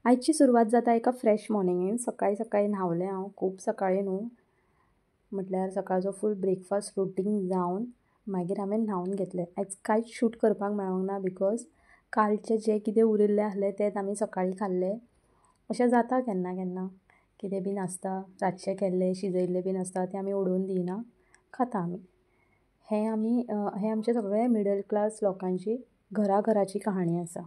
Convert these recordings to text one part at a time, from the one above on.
आजची सुरवात जाता एका फ्रेश मॉर्निंगेन सकाळी सकाळी न्हावलें हांव खूब सकाळी न्हू म्हटल्यार सकाळचो फूल ब्रेकफास्ट रुटीन जावन मागीर हांवें न्हावून घेतलें. आयज कांयच शूट करपाक मेळोंक ना बिकॉज कालचें जें कितें उरिल्लें आसलें तेंच आमी सकाळीं खाल्लें. अशें जाता केन्ना केन्ना कितें बीन आसता रातचें केल्लें शिजयल्लें बीन आसता तें आमी उडोवन दिना खाता आमी. हें आमचें सगळें मिडल क्लास लोकांची घराची कहाणी आसा.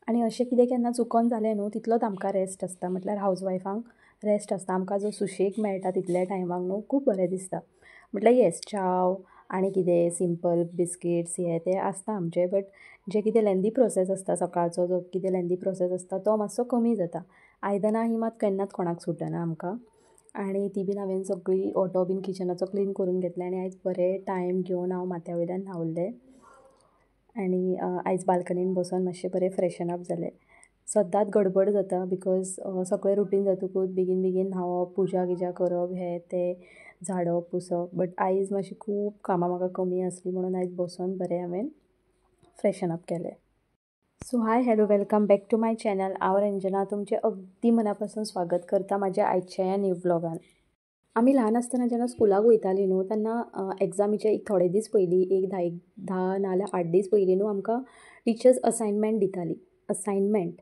आनी अशें कितें केन्ना चुकोन जालें न्हू तितलोच आमकां रेस्ट आसता म्हटल्यार हावजवायफांक रेस्ट आसता. आमकां जो सुशेग मेळटा तितल्या टायमाक न्हू खूब बरें दिसता. म्हटल्यार येस चाव आनी कितें सिंपल बिस्किट्स हें तें आसता आमचें बट जें कितें लेंदी प्रोसेस आसता सकाळचो जो कितें लेंदी प्रोसेस आसता तो मातसो कमी जाता. आयदनां ही मात केन्नाच कोणाक सुटना आमकां. आनी ती बीन हांवें सगळी ओटो बीन किचनाचो क्लीन करून घेतलें आनी आयज बरें टायम घेवन हांव माथ्या वयल्यान न्हावलें. आनी आयज बाल्कनीन बसून मातशें बरें फ्रेशन अप जालें. सद्दांच गडबड जाता बिकॉज सगळें रुटीन जातकूच बेगीन बेगीन न्हांवप पुजा गिजा करप हें तें झाडप पुसप बट आयज मातशी खूब कामां म्हाका कमी आसली म्हणून आयज बसून बरें हांवें फ्रेशन अप केलें. So hi hello welcome back to my channel. हांव रंजना तुमचें अगदी मनापासून स्वागत करता म्हाज्या आयच्या ह्या न्यू ब्लॉगान. आमी ल्हान आसतना जेन्ना स्कुलाक वयतालीं न्हू तेन्ना एग्जामीचे एक थोडे दीस पयलीं एक धा नाल्यार 8 दीस पयलीं न्हू आमकां टिचर्स असायनमेंट दिताली. असायनमेंट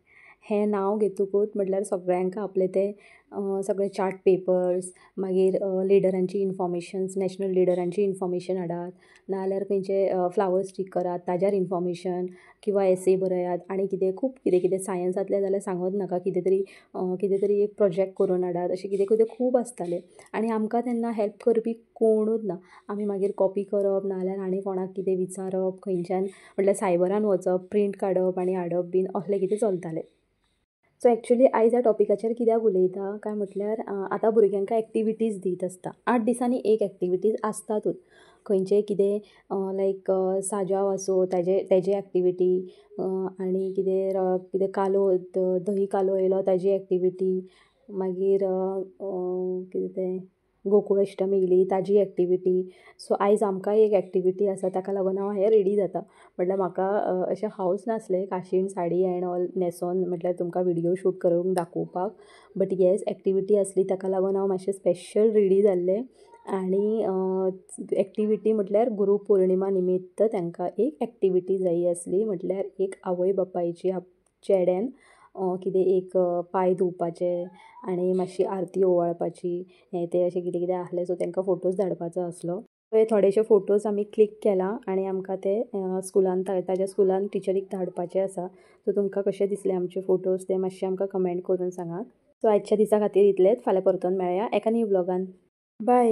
हें नांव घेतकूच म्हटल्यार सगळ्यांक आपले ते सगळे चार्ट पेपर्स मागीर लिडरांची इन्फॉर्मेशन्स नॅशनल लिडरांची इन्फॉर्मेशन हाडात नाल्यार खंयचे फ्लावर स्टीक करात ताज्यार इन्फॉर्मेशन किंवां एसे बरयात आनी कितें खूब कितें कितें सायन्सांतलें जाल्यार सांगत नाका कितें तरी एक प्रोजेक्ट करून हाडात अशें कितें कितें खूब आसतालें. आनी आमकां तेन्ना हेल्प करपी कोणूच ना. आमी मागीर कॉपी करप नाल्यार आनी कोणाक कितें विचारप खंयच्यान म्हटल्यार सायबरान वचप प्रिंट काडप आनी हाडप बीन असलें कितें चलतालें. सो एक्चुली आयज ह्या टॉपिकाचेर कित्याक उलयता काय म्हटल्यार आतां भुरग्यांक एक्टिविटीज दीत आसता 8 दिसांनी एक एक्टिविटीज आसतातूच. खंयचें कितें लायक साजाव आसूं तेजे एक्टिविटी आनी कितें कालो दही कालो येयलो ताजी एक्टिविटी मागीर कितें तें गोकुळ अष्टमी येयली ताजी एक्टिविटी. सो आयज आमकां एक एक्टिविटी आसा ताका लागून हांव हें रेडी जाता. म्हटल्यार म्हाका अशें हावस नासलें काशीण साडी एंड ऑल न्हेसोन म्हटल्यार तुमकां विडियो शूट करून दाखोवपाक बट येस एक्टिविटी आसली ताका लागून हांव मातशें स्पेशल रेडी जाल्लें. आनी एक्टिविटी म्हटल्यार गुरू पौर्णिमा निमित्त तांकां एक एक्टिविटी जायी आसली म्हटल्यार एक आवय बापायची चेड्यान कितें एक पांय धुवपाचे आनी मातशी आरती ओवाळपाची हें तें अशें कितें कितें आसलें सो तांकां फोटोज धाडपाचो आसलो. थोडेशे फोटोज आमी क्लिक केला आनी आमकां ते स्कुलान ताज्या स्कुलान टिचरीक धाडपाचे आसा. सो तुमकां कशें दिसले आमचे फोटोज ते मातशें आमकां कमेंट करून सांगात. सो आयच्या दिसा खातीर इतलेंच फाल्यां परतून मेळया एका न्यू ब्लॉगान. बाय.